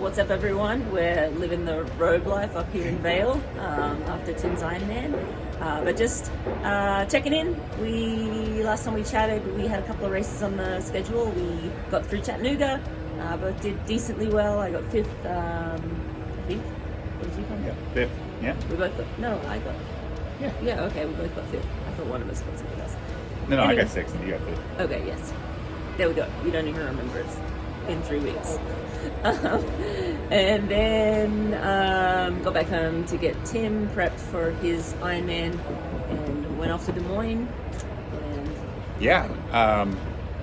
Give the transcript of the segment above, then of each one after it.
What's up, everyone? We're living the road life up here in Vale after Tim's Ironman. But just checking in. Last time we chatted, we had a couple of races on the schedule. We got through Chattanooga, both did decently well. I got fifth, I think. What did you come? Yeah, fifth. Yeah. We both got, no, I got. Yeah. Yeah, okay, we both got fifth. I thought one of us got something else. No, anyway. I got sixth and you got fifth. Okay, yes. There we go. We don't even remember. It's been 3 weeks. And then got back home to get Tim prepped for his Ironman and went off to Des Moines. And Yeah.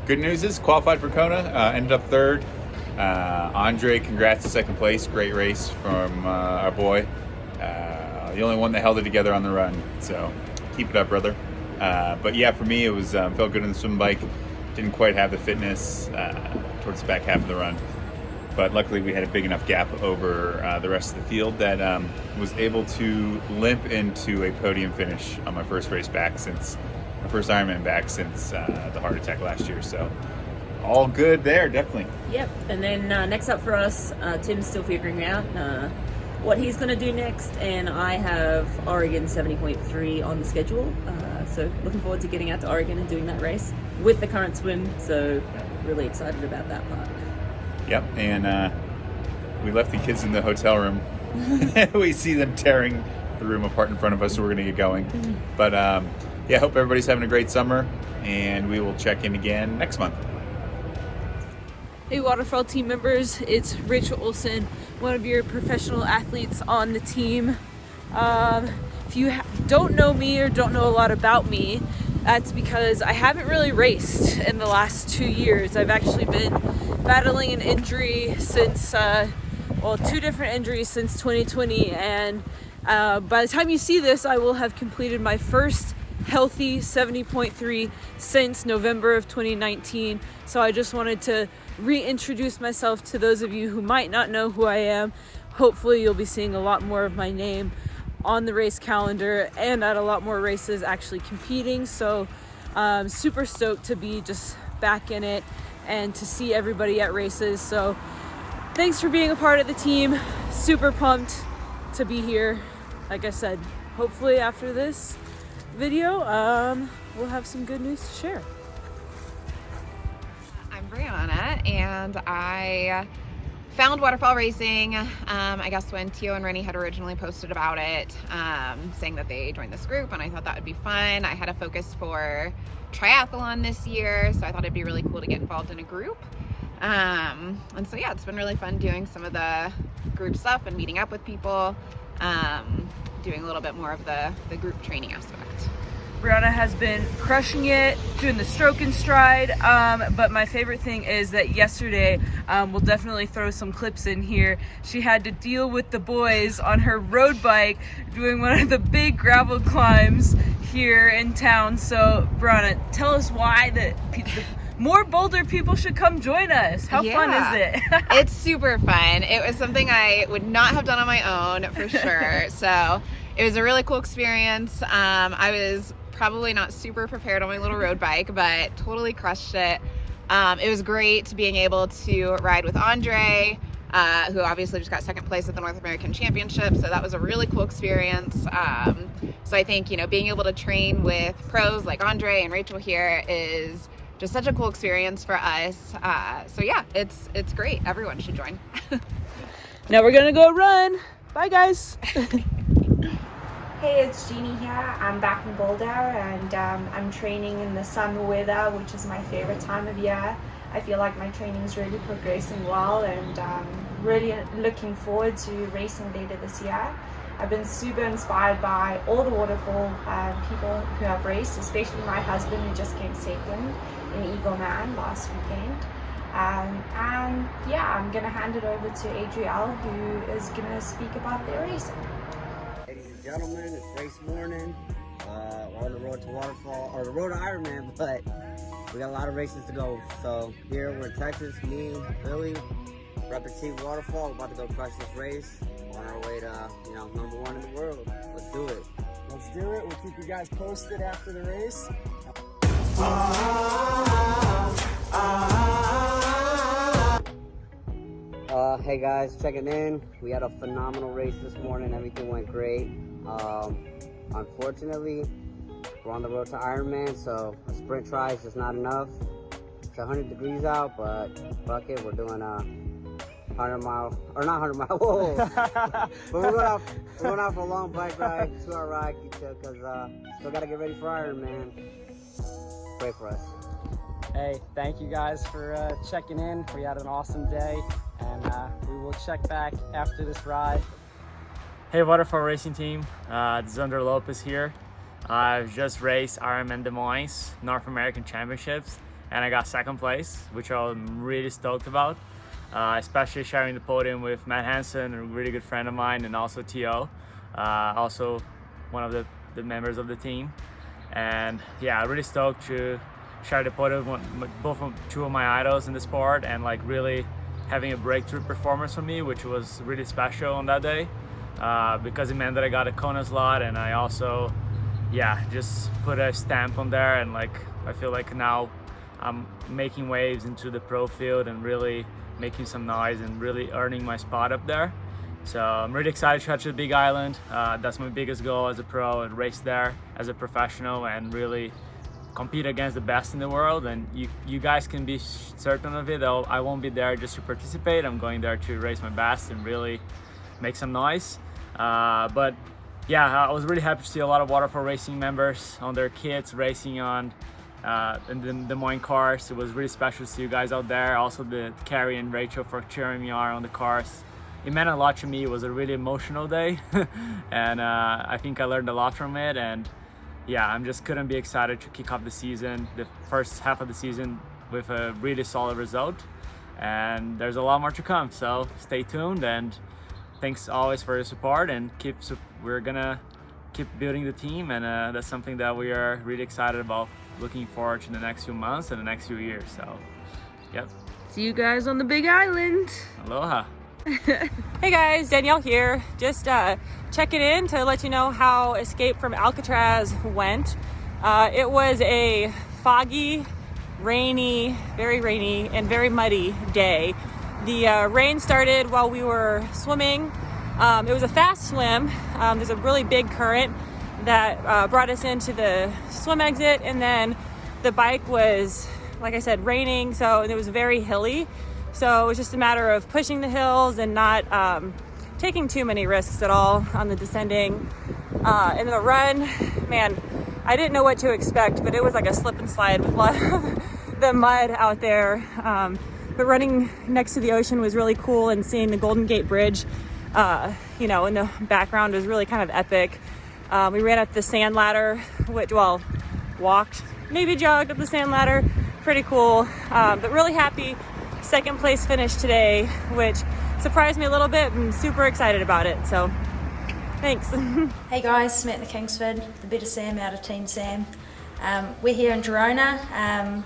Good news is qualified for Kona. Ended up third. Andre, congrats to second place. Great race from our boy. The only one that held it together on the run. So keep it up, brother. But yeah, for me, it was felt good on the swim bike. Didn't quite have the fitness towards the back half of the run. But luckily we had a big enough gap over the rest of the field that was able to limp into a podium finish on my first race back since, my first Ironman back since the heart attack last year. So all good there, definitely. Yep. And then next up for us, Tim's still figuring out what he's going to do next. And I have Oregon 70.3 on the schedule. So looking forward to getting out to Oregon and doing that race with the current swim. So really excited about that part. Yep, and we left the kids in the hotel room. We see them tearing the room apart in front of us, so we're going to get going. But yeah, hope everybody's having a great summer, and we will check in again next month. Hey Waterfall team members, it's Rachel Olsen, one of your professional athletes on the team. If you don't know me or don't know a lot about me, that's because I haven't really raced in the last 2 years. I've actually been battling an injury since, 2 different injuries since 2020. And by the time you see this, I will have completed my first healthy 70.3 since November of 2019. So I just wanted to reintroduce myself to those of you who might not know who I am. Hopefully you'll be seeing a lot more of my name on the race calendar and at a lot more races actually competing. So super stoked to be just back in it and to see everybody at races. So thanks for being a part of the team. Super pumped to be here. Like I said, hopefully after this video, we'll have some good news to share. I'm Brianna, and I found Waterfall Racing, I guess when Tio and Rennie had originally posted about it, saying that they joined this group, and I thought that would be fun. I had a focus for triathlon this year, so I thought it'd be really cool to get involved in a group. And so yeah, it's been really fun doing some of the group stuff and meeting up with people, doing a little bit more of the group training aspect. Brianna has been crushing it, doing the stroke and stride, but my favorite thing is that yesterday, we'll definitely throw some clips in here, she had to deal with the boys on her road bike doing one of the big gravel climbs here in town. So Brianna, tell us why the more Boulder people should come join us. How fun is it? It's super fun. It was something I would not have done on my own for sure. So it was a really cool experience. I was probably not super prepared on my little road bike, but totally crushed it. It was great being able to ride with Andre, who obviously just got second place at the North American Championship. So that was a really cool experience. So I think, being able to train with pros like Andre and Rachel here is just such a cool experience for us. So yeah, it's great. Everyone should join. Now we're gonna go run. Bye guys. Hey, it's Jeannie here. I'm back in Boulder and I'm training in the summer weather, which is my favorite time of year. I feel like my training's really progressing well and really looking forward to racing later this year. I've been super inspired by all the Waterfall people who have raced, especially my husband who just came second in Eagleman last weekend. And yeah, I'm gonna hand it over to Adrielle, who is gonna speak about their racing. Ladies and gentlemen, it's race morning. We're on the road to Waterfall, or the road to Ironman, but we got a lot of races to go. So here we're in Texas, me, Billy, repping Team Waterfall. We're about to go crush this race on our way to, number 1 in the world. Let's do it. Let's do it. We'll keep you guys posted after the race. Hey guys, checking in. We had a phenomenal race this morning. Everything went great. Unfortunately, we're on the road to Ironman, so a sprint try is just not enough. It's 100 degrees out, but fuck it, we're doing a 100 mile, or not 100 mile, whoa. But we're going out for a long bike ride, 2-hour ride, because still got to get ready for Ironman. Pray for us. Hey, thank you guys for checking in. We had an awesome day, and we will check back after this ride. Hey, Waterfall Racing team, Xander Lopez here. I've just raced Ironman Des Moines North American Championships, and I got second place, which I'm really stoked about. Especially sharing the podium with Matt Hansen, a really good friend of mine, and also T.O., also one of the members of the team. And yeah, really stoked to share the podium with two of my idols in the sport, and like really having a breakthrough performance for me, which was really special on that day, because it meant that I got a Kona slot, and I also, yeah, just put a stamp on there, and like I feel like now I'm making waves into the pro field and really making some noise and really earning my spot up there. So I'm really excited to touch the Big Island. That's my biggest goal as a pro, and race there as a professional and really compete against the best in the world. And you guys can be certain of it. I won't be there just to participate. I'm going there to race my best and really make some noise. But yeah, I was really happy to see a lot of Waterfall Racing members on their kits racing on in the Des Moines cars. It was really special to see you guys out there. Also the Carrie and Rachel for cheering me on the cars. It meant a lot to me. It was a really emotional day and I think I learned a lot from it. And yeah, I'm just couldn't be excited to kick off the season, the first half of the season, with a really solid result. And there's a lot more to come, so stay tuned, and thanks always for your support, and we're gonna keep building the team, and that's something that we are really excited about, looking forward to the next few months and the next few years. So yep, See you guys on the Big Island. Aloha. Hey guys, Danielle here. Just checking in to let you know how Escape from Alcatraz went. It was a foggy, rainy, and very muddy day. The rain started while we were swimming. It was a fast swim. There's a really big current that brought us into the swim exit, and then the bike was, like I said, raining, so it was very hilly. So it was just a matter of pushing the hills and not taking too many risks at all on the descending. In the run, man, I didn't know what to expect, but it was like a slip and slide with a lot of the mud out there. But running next to the ocean was really cool, and seeing the Golden Gate Bridge, in the background was really kind of epic. We ran up the sand ladder, walked, maybe jogged up the sand ladder. Pretty cool, but really happy. Second place finish today, which surprised me a little bit. I'm super excited about it, so thanks. Hey guys, Samantha Kingsford, the Better Sam out of Team Sam. We're here in Girona,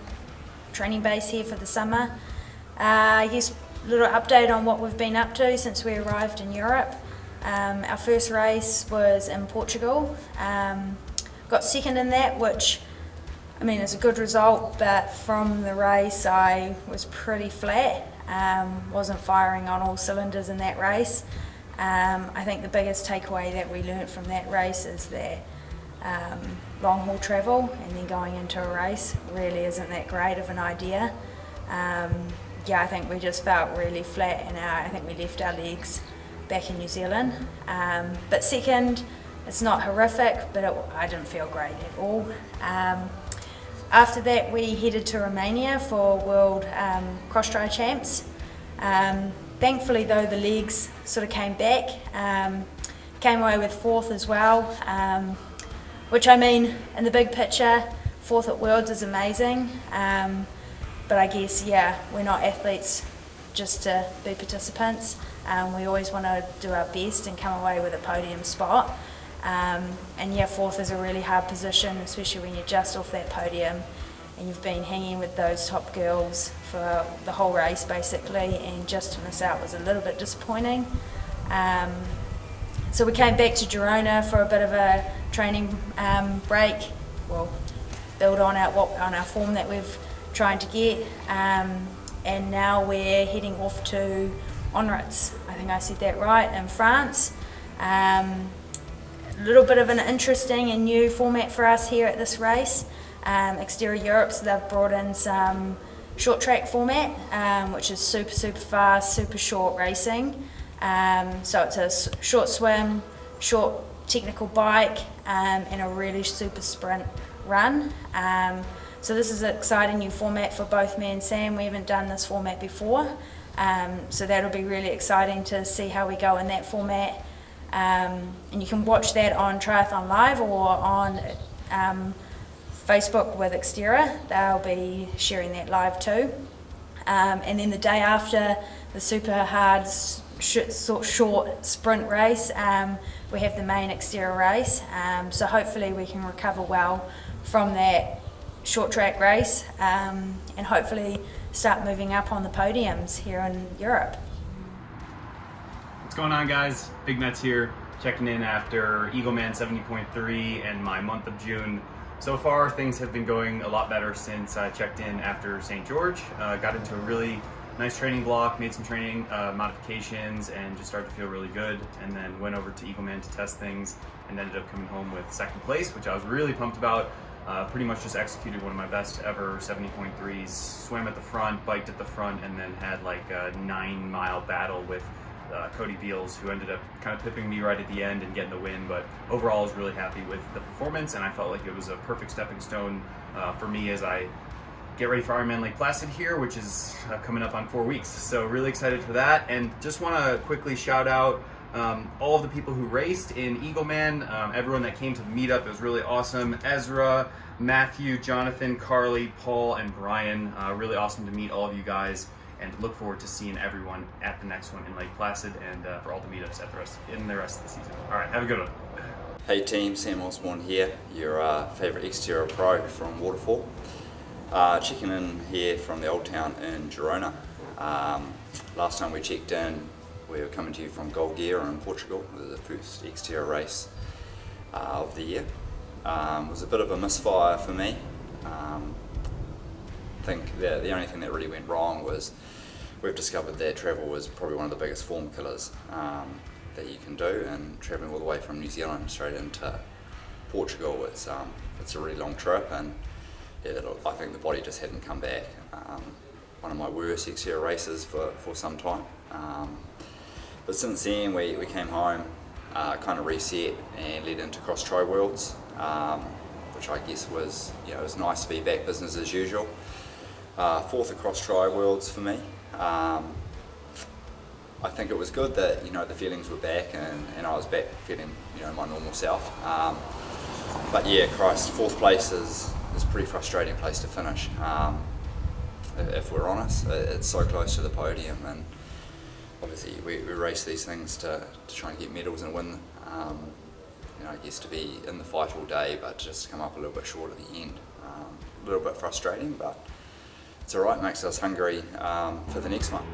training base here for the summer. I guess a little update on what we've been up to since we arrived in Europe. Our first race was in Portugal. Got second in that, which it's a good result, but from the race I was pretty flat. Wasn't firing on all cylinders in that race. I think the biggest takeaway that we learnt from that race is that long haul travel and then going into a race really isn't that great of an idea. I think we just felt really flat, and I think we left our legs back in New Zealand. But second, it's not horrific, but I didn't feel great at all. After that, we headed to Romania for World Cross-Tri Champs. Thankfully, though, the legs sort of came back. Came away with fourth as well, which in the big picture, fourth at Worlds is amazing. But I guess, we're not athletes just to be participants. We always want to do our best and come away with a podium spot. Fourth is a really hard position, especially when you're just off that podium and you've been hanging with those top girls for the whole race basically, and just to miss out was a little bit disappointing. So we came back to Girona for a bit of a training break. Well, build on our form that we've trying to get, and now we're heading off to Onrats. I think I said that right, in France. A little bit of an interesting and new format for us here at this race. Exterior Europe, so they've brought in some short track format, which is super fast, super short racing. So it's a short swim, short technical bike, and a really super sprint run. So this is an exciting new format for both me and Sam. We haven't done this format before, so that'll be really exciting to see how we go in that format. And you can watch that on Triathlon Live or on Facebook with Xterra. They'll be sharing that live too. And then the day after the super hard short sprint race, we have the main Xterra race. So hopefully we can recover well from that short track race, and hopefully start moving up on the podiums here in Europe. What's going on, guys? Big Mets here, checking in after Eagleman 70.3 and my month of June. So far, things have been going a lot better since I checked in after St. George. Got into a really nice training block, made some training modifications, and just started to feel really good. And then went over to Eagleman to test things and ended up coming home with second place, which I was really pumped about. Pretty much just executed one of my best ever 70.3s, swam at the front, biked at the front, and then had like a 9-mile battle with Cody Beals, who ended up kind of pipping me right at the end and getting the win. But overall, I was really happy with the performance, and I felt like it was a perfect stepping stone for me as I get ready for Ironman Lake Placid here, which is coming up on 4 weeks. So really excited for that, and just want to quickly shout out all of the people who raced in Eagleman, everyone that came to the meetup. It was really awesome. Ezra, Matthew, Jonathan, Carly, Paul, and Brian. Really awesome to meet all of you guys, and look forward to seeing everyone at the next one in Lake Placid and for all the meetups in the rest of the season. All right, have a good one. Hey team, Sam Osborne here, your favourite Xterra pro from Waterfall. Checking in here from the old town in Girona. Last time we checked in, we were coming to you from Golgueira in Portugal. It was the first Xterra race of the year. It was a bit of a misfire for me. I think that the only thing that really went wrong was we've discovered that travel was probably one of the biggest form killers that you can do, and travelling all the way from New Zealand straight into Portugal, it's a really long trip, and yeah, I think the body just hadn't come back. One of my worst Xterra races for some time. But since then we came home, kind of reset and led into Cross Tri Worlds, which I guess was, it was nice to be back business as usual. Fourth across Tri Worlds for me. I think it was good that the feelings were back and I was back feeling my normal self. But yeah, Christ, fourth place is a pretty frustrating place to finish. If we're honest, it's so close to the podium, and obviously we race these things to try and get medals and win. I guess to be in the fight all day, but just come up a little bit short at the end. A little bit frustrating, but it's alright, makes us hungry for the next one.